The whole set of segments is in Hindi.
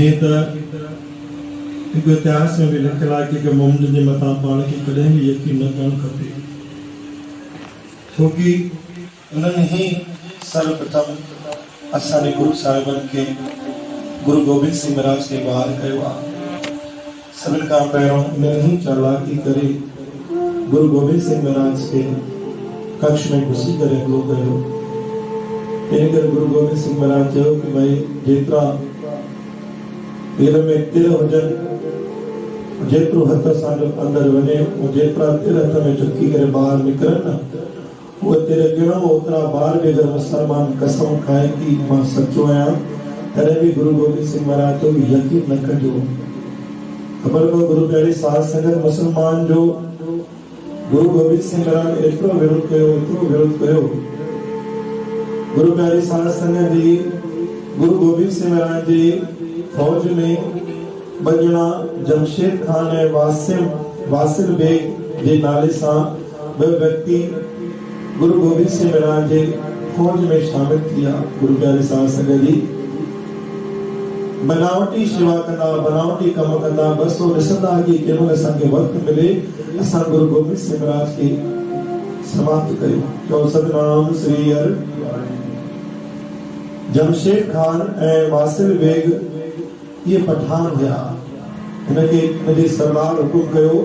जी इतिहास में भी लिखल आहे कि मोहम्मद जे मथां पाण खे कॾहिं बि यकीन न करणु खपे, छोकी उन्हनि ही सर्वप्रथम असांजे गुरु साहिबनि खे गुरु गोबिंद सिंह महाराज खे ॿार कयो आहे। सभिनि खां पहिरियों उन्हनि ही चालाकी करे गुरु गोबिंद सिंह महाराज खे कक्ष में घुसी करे हमलो कयो। इन करे गुरु गोबिंद सिंह महाराज चयो कि भाई जेतिरा दिल में तिर हुजनि, जेतिरो हथ असांजो अंदरि वञे, जेतिरा तिर हथ में चुकी करे ॿाहिरि निकिरनि न, उहे तिर गिणो ओतिरा ॿार बि अगरि मुसलमान कसम खाए कि मां सचो आहियां, तॾहिं बि गुरु गोबिंद सिंह महाराज जो यकीन न कजो। ख़बर पओ गुरु प्यारी साध संगत मुसलमान जो गुरु गोबिंद सिंह महाराज एतिरो विरोध कयो, एतिरो विरोध कयो। गुरु प्यारी साध संगत जी गुरु गोबिंद सिंह महाराज जी फौज में बजना जमशेद खान ऐं वासिल बेग जे नाले सां ॿ व्यक्ति गुरु गोबिंद सिंह महाराज जे फौज में शामिल थिया। गुरु प्यारे साध संगत जी बनावटी शेवा कंदा, बनावटी कम कंदा, बस वो ॾिसंदा कि केवल असांखे वक़्तु मिले असां गुरु गोबिंद सिंह महाराज खे समाप्त कयूं। चओ सतनाम श्री हर। जमशेद खान ऐं वासिल बेग ये पठान हुआ। इनके सरदार हुकुम कयो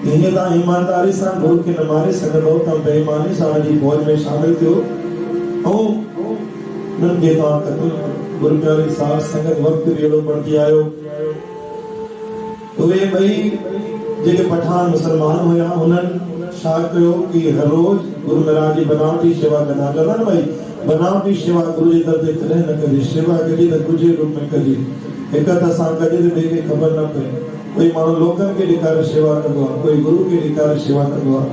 कि हीअं तव्हां ईमानदारी सां गुरु खे न मारे सघंदो, तव्हां बेईमानी सां हुनजी फौज में शामिल थियो ऐं उन्हनि खे तव्हां क़त्ल कयो। गुरु प्यारी साध संगत वक़्तु बि अहिड़ो बणिजी आयो, उहे ॿई जेके पठान मुसलमान हुया उन्हनि छा कयो कि हर रोज़ गुरु महाराज जी बनावटी शेवा कंदा। चवंदा न भाई बनावटी शेवा गुरु जे दर ते कॾहिं न कजे, शेवा कजे त गुरु जे रूप में कजे। हिक त सां कजे त ॿिए खे ख़बर न पए। कोई माण्हू लोकनि खे ॾेखारे शेवा कंदो आहे, कोई गुरु खे ॾेखारे शेवा कंदो आहे,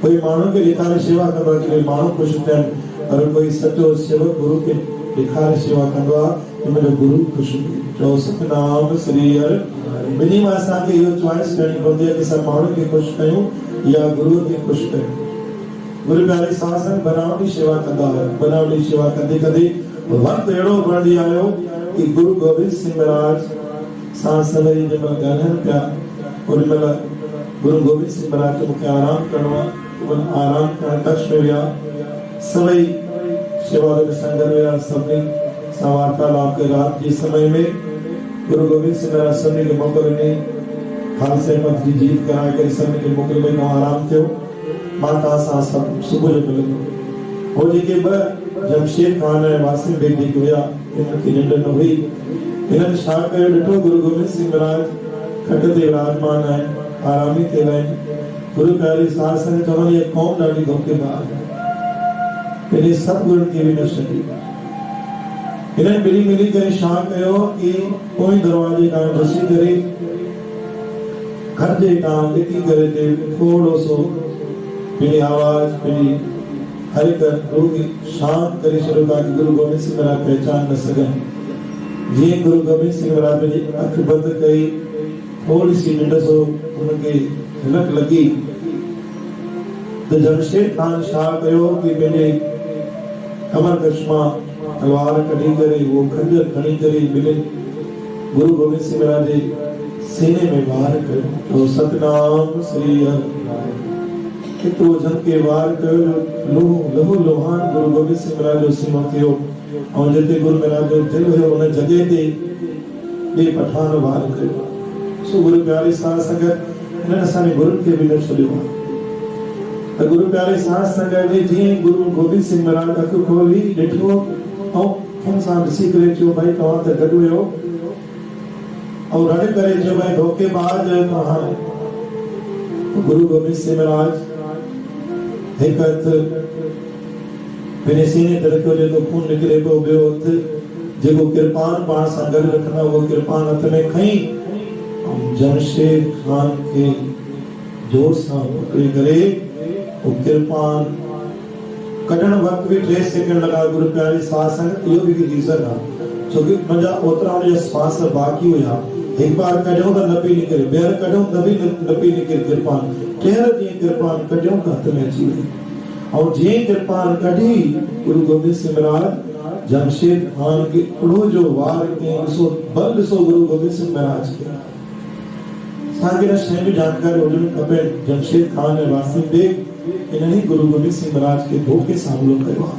कोई माण्हू खे ॾेखारे शेवा कंदो आहे कि भई माण्हू ख़ुशि थियनि, पर कोई सचो सेवक गुरु खे ॾेखारे शेवा कंदो आहे कि मुंहिंजो गुरु ख़ुशि थिए। चओ सतनाम श्री हर। ॿिन्ही में असांखे इहो चॉइस करणी पवंदी आहे कि असां माण्हू खे ख़ुशि कयूं या गुरु खे ख़ुशि कयूं। गुरु प्यारे साध संगत बनावटी शेवा कंदा हुआ। बनावटी शेवा कंदे कंदे वक़्तु अहिड़ो बणिजी आयो कि गुरु गोबिंद सिंह महाराज सां सभई जंहिं महिल ॻाल्हाइनि पिया, उन महिल गुरु गोबिंद सिंह महाराज खे मूंखे आराम करिणो आहे। उन आराम करण कक्ष में विया, सभई शेवादल संगत विया, सभिनी सां वार्तालाप कई। राति जे समय में गुरु गोबिंद सिंह महाराज सभिनी खे मौक़ो ॾिनई, खालसा पंथ जी जीत कराए करे सभिनी खे मोकिले भई तव्हां आराम कयो, मां तव्हां सां सभु सुबुह जो मिलंदो। हो जेके ॿ जमशेद खान ऐं वासिल बेग जेके हुया, इनखे निंड न हुई। इन्हनि छा कयो, ॾिठो गुरु गोबिंद सिंह महाराज खट ते विराजमान आहिनि, आरामी थियल आहिनि। गुरु प्यारी साध संगत चवंदा इहा क़ौम ॾाढी धोखेबाज़ आहे, पंहिंजे सभु गुरुनि खे बि न छॾी। इन्हनि ॿिन्ही मिली करे छा कयो कि पोइ दरवाजे खां घुसी करे घर जे हितां लिकी करे ते थोरो सो पंहिंजी आवाज़ पंहिंजी हर हिक रूह खे शांत करे छॾियो ताकि गुरु गोबिंद सिंह महाराज पहचान न सघनि। जीअं गुरु गोबिंद सिंह महाराज जी अखि बंदि कई, थोड़ी सी निंड सो उनखे झलक लगी त जमशेद खान छा कयो कि पंहिंजे कमर कश मां तलवार कढी करे वो खंजर खणी करे ॿिन्हिनि गुरु गोबिंद सिंह महाराज जे सीने में वार कयो। तो सतनाम श्री हर। केतिरो झमके वार कयो, लहू लोहान गुरु गोबिंद सिंह महाराज जो सीनो थियो ऐं जिते गुरु महाराज जो दिल हुयो उन जॻह ते ॿिए पठान वार कयो। सो गुरु प्यारे साध संगत इन्हनि असांजे गुरुनि खे बि न छॾियो आहे। त गुरु प्यारे साध संगत जी जीअं गुरु गोबिंद सिंह महाराज अखि खोली ॾिठो ऐं ख़ुन सां ॾिसी करे चयो भाई तव्हां त गॾु हुयो, ऐं रड़ करे चयो भाई धोखेबाज़ तव्हां। गुरु गोबिंद सिंह महाराज हिकु हथु पंहिंजे सीने ते रखियो जेको खून निकिरे पियो, ॿियो हथु जेको किरपान पाण सां गॾु रखंदा उहो किरपान हथ में खई ऐं जमशेद खान खे जोर सां पकड़ी करे वो किरपान कढण वक़्तु भी 3 सेकंड लगा। गुरु प्यारी साध संगत इहो भी रीज़न आहे छो कि मुंहिंजा ओतिरा हुनजा श्वास बाक़ी हुया। एक बार कढियो त न पई निकिरे, ॿीहर कढियो त बि न पई निकिरे किरपान। टेहर जीअं किरपान कढियो त हथ में अची वई ऐं जीअं किरपान कढी गुरु गोबिंद सिंह महाराज जमशेद खान के उड़ो जो वार के सो बल सो गुरु गोविंद सिंह महाराज के सागे शय भी जानकारी हुजण खपे। जमशेद खान ने वासिम बेग इन्हीं गुरु गोविंद सिंह महाराज के धोखे सामलो कयो।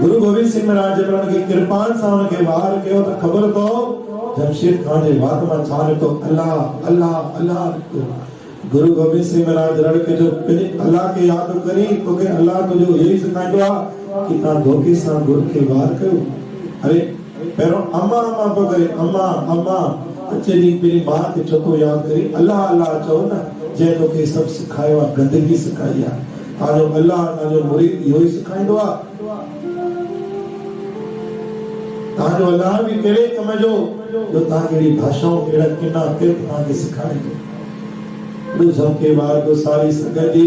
गुरु गोविंद सिंह महाराज जब उनके कृपान सामने के वार कयो तो खबर तो जमशेद खान जे बात में छाने तो अल्लाह अल्लाह अल्लाह तो गुरु गोविंद सिंह महाराज रड़ के जो अल्लाह के याद करी तो के अल्लाह तो जो यही सिखाइंदो आ कि ता धोखे सा गुरु के वार कयो। अरे पहिरों अम्मा अम्मा पकड़े अम्मा अम्मा अच्छे दी मेरी मां के चको याद करी अल्लाह अल्लाह चो ना जे तो के सब सिखायो गंदगी सिखाई आ ताजो अल्लाह ताजो मुरीद यो ही सिखाइंदो आ ताजो अल्लाह भी केड़े कम जो ता केड़ी भाषाओं केड़ा किना के ता के सिखाए तो जम के बार को सारी संगत जी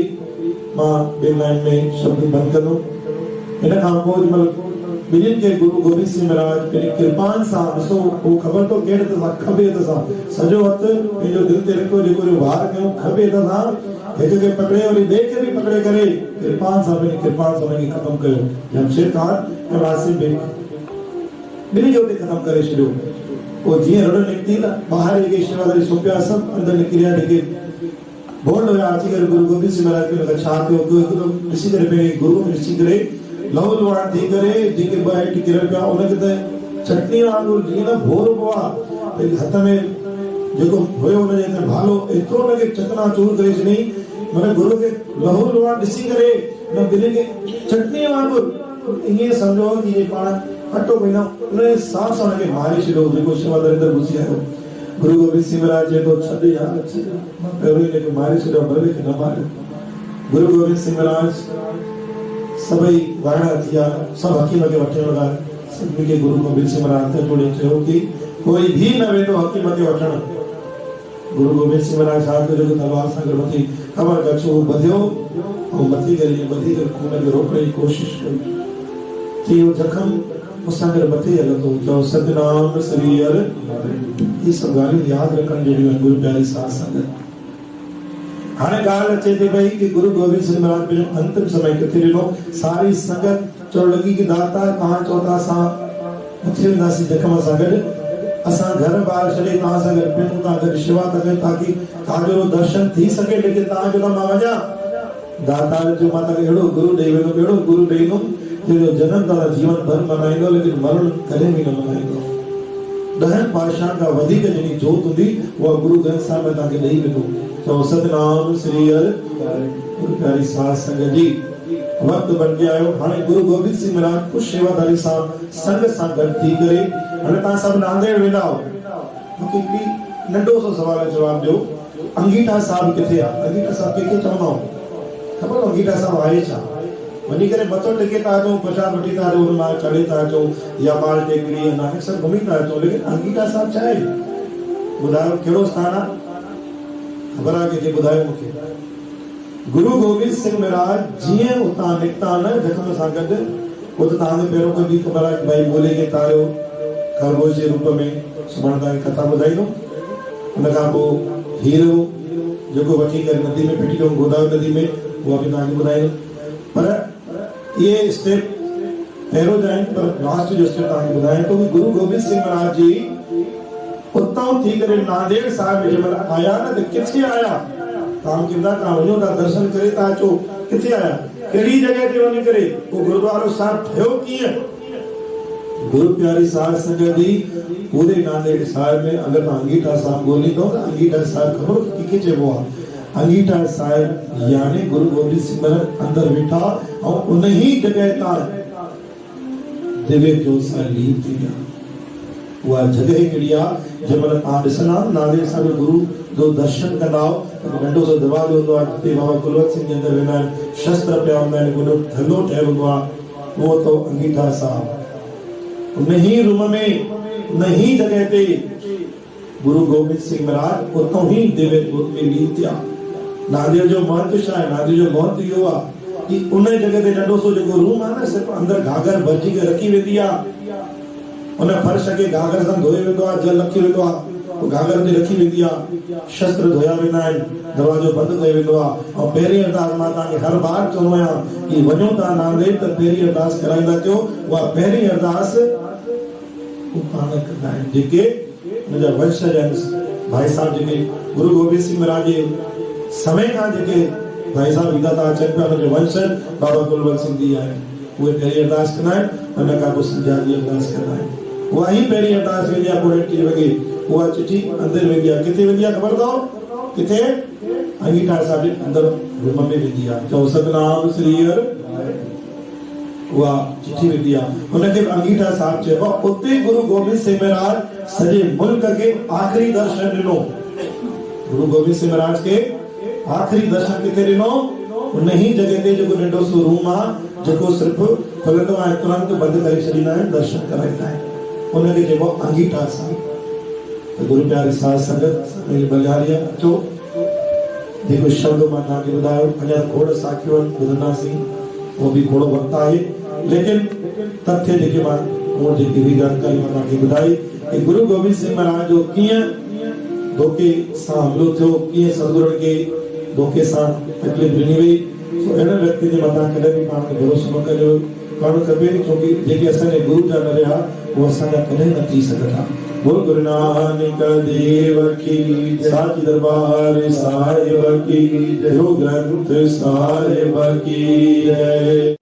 मां बे लाइन में शब्द बंद करो इन का पोज मतलब बिलिन के गुरु गोविंद सिंह महाराज के कृपान सा सो वो खबर तो केड़ तो खबे तो सा सजो हत ए जो दिल ते रखो जो को वार के खबे तो सा एक के पकड़े और देख के भी पकड़े करे कृपान सा में कृपान सा में खत्म कयो। जमशेद खान के वासिम बेग बिली जो खत्म करे छो वो जी रड़ निकती ना बाहर के सेवादारी सोपिया सब अंदर निकलिया देखे बोल रहा आज के गुरु गोविंद सिंह महाराज के लगा छाते हो को ऋषि करे पे गुरु ऋषि करे लव लवाण थी करे जेके बाइट किरल पे उनके ते चटनी वांगुर जी ना भोर बोआ हथ में जेको होयो उन जे भालो एतरो लगे चकना चूर करे नहीं मने गुरु के लव लवाण ऋषि करे न बिले के चटनी वांगुर इने समझो कि ये पाण अटो महीना उन्हें साफ साफ के मारे छिलो जेको सेवादार अंदर घुसी आयो गुरु गोविंद सिंह महाराज जे तो छद यार अच्छे पहिरों ने मारे छिलो भले के न मारे गुरु गोविंद सिंह महाराज सभई वाणा थिया सब हकीम के वठे लगा सभी के गुरु गोविंद सिंह महाराज ते जोड़े चयो कि कोई भी न वेंदो हकीम के वठण गुरु गोविंद सिंह महाराज साहब जो तलवार से मथी कमर गछो बधियो और मथी कर खून के रोकने की कोशिश करी कि वो जखम मुसागर मथे लगंदो जो सतनाम श्री हर ये सब गाली याद रखण जेडी गुरु प्यारी साथ संगत हाने गाल अचे थी भाई कि गुरु गोविंद सिंह महाराज पे अंतिम समय के थे सारी संगत चो लगी कि दाता कहां चौथा सा मथे नासी जखम सागर असा घर बाहर चले ता सागर पिन ता घर सेवा तके ताकि ताजो दर्शन थी सके लेकिन ता जो मा वजा दाता जो माता के एड़ो गुरु देवेनो एड़ो गुरु देनो जो जन्म तारा जीवन भर मनाइंदो लेकिन मरण कदे भी न मनाइंदो दहन पाशाह का वधिक जनी जोत हुंदी वो गुरु ग्रंथ साहिब में ताके देई वेंदो तो सतनाम श्री हर गुरु प्यारी साध संगत जी वक्त बन गया आयो हाने गुरु गोविंद सिंह महाराज कुछ सेवादारी साहब संग संगत थी करे हाने ता सब नांदेड़ वेंदा हो क्योंकि नंढो सो सवाल जवाब दो अंगीठा साहब किथे आ अंगीठा साहब के चवंदा खबर अंगीठा साहब आए छा वनी करे मतो टेके ता जो प्रसाद वठी ता जो मां चढ़े ता जो या माल टेकड़ी ना सब घुमी ता जो लेकिन अंगीठा साहब चाहे बुधायो केड़ो स्थान आ खबर आ के बुधायो मुखे गुरु गोविंद सिंह महाराज जिए उता निकता न जखम सागत उत ताने पेरो को भी खबर आ भाई बोले के तारो खरगोश के रूप में सुमणदा की कथा बुधाई दो उनका वो हीरो जो को वठी कर नदी में फेटी को गोदावरी नदी में वो अभी आगे बुधाई पर ये स्टेप पैरो जाए पर लास्ट जो स्टेप आगे बुधाए तो गुरु गोविंद सिंह महाराज जी उतां थी करे नांदेड़ साहब में जब आया ना तो किथे आया काम किदा का वणो ता दर्शन करे ता चो किथे आया केड़ी जगह ते वनी करे वो गुरुद्वारो साहब थियो किए गुरु प्यारी साध संगत जी पूरे नांदेड़ साहब में अगर अंगीठा साहब बोली तो अंगीठा साहब खबर की के चेबो अंगीठा साहब यानी गुरु गोविंद सिंह महाराज अंदर बैठा और उन्हीं जगह ता दिव्य ज्योत सा लीन थी गया वो जगह केड़िया जबल ता दिसना नांदेड़ साहब गुरु जो दर्शन कराओ नंढो सो दरवाजो होंदो आहे ते बाबा कुलवंत सिंह जे अंदर वेंदा आहिनि शस्त्र पिया हूंदा आहिनि गुरु धलो ठहियल हूंदो आहे उहो तो अंगीठा साहब उन्हीं रूम में उन्हीं जगह ते गुरु गोविंद सिंह महाराज उतो ही दिव्य ज्योत में लीन थिया नांदेड़ जो महत्व छा आहे नांदेड़ जो महत्व इहो आहे कि उन जगह ते नंढो सो जेको रूम आहे न सिर्फ अंदर घाघर भरजी के रखी वेंदी आहे उन फर्श के घाघर सां धोए वेंदो आहे जल रखी वेंदो आहे घाघर ते रखी वेंदी आहे, शस्त्र धोया वेंदा आहिनि, दरवाजो बंदि कयो वेंदो आहे। ऐं पहिरीं अरदास मां तव्हांखे हर बार चवंदो आहियां कि वञो तव्हां नांदेड़ त पहिरीं अरदास कराईंदा कयो। उहा पहिरीं अरदास पाण कंदा आहिनि जेके मुंहिंजा वंशज आहिनि, भाई साहब जेके गुरु गोबिंद सिंह महाराज जे समय खां जेके भाई साहब ईंदा था अचनि पिया, हुनजे वंशज बाबा कुलवंत सिंह जी आहिनि, उहे पहिरीं अरदास कंदा आहिनि, हुन खां पोइ सिंधिया जी अरदास कंदा आहिनि। उहा ई पहिरीं अरदास वेंदी आहे, पोइ 3 वॻे उहा चिठी अंदरि वेंदी आहे। किथे वेंदी आहे ख़बर अथव? किथे? अंगीठा साहिब जे अंदरि रूम में वेंदी आहे। चओ सतनाम श्री हरि। उहा चिठी वेंदी आहे, हुनखे अंगीठा साहिब चइबो आहे। उते गुरु गोबिंद सिंह महाराज सॼे मुल्क खे आख़िरी दर्शन ॾिनो। गुरु गोबिंद सिंह महाराज खे आख़िरी दर्शन किथे ॾिनो? उन ही जॻह ते जेको नंढो सो रूम आहे, जेको सिर्फ़ खुलंदो आहे, तुरंत बंदि करे छॾींदा आहिनि, दर्शन कराईंदा आहिनि, उनखे चइबो अंगीठा साहिब। त गुरु प्यारी साध संगत मेरी बलिहारी अचो, जेको शब्द मां तव्हांखे ॿुधायो, अञा खोड़ साखियूं ॿुधंदासीं, उहो बि खोड़ वक़्तु आहे, लेकिन तथ्य जेके मां उहो जेकी बि जानकारी मां तव्हांखे ॿुधाई कि गुरु गोबिंद सिंह महाराज जो कीअं धोखे सां हमलो थियो, कीअं सतगुरुनि खे धोखे सां तकलीफ़ ॾिनी वई। सो अहिड़े व्यक्ति जे मथां कॾहिं बि पाण खे भरोसो न करणु खपे, छोकी जेके असांजे गुरु जा न रहिया उहे असांजा कॾहिं न थी सघंदा। बोल गुरु नानक देव की, साची दरबार साहिब की, जो ग्रंथ साहिब की जय।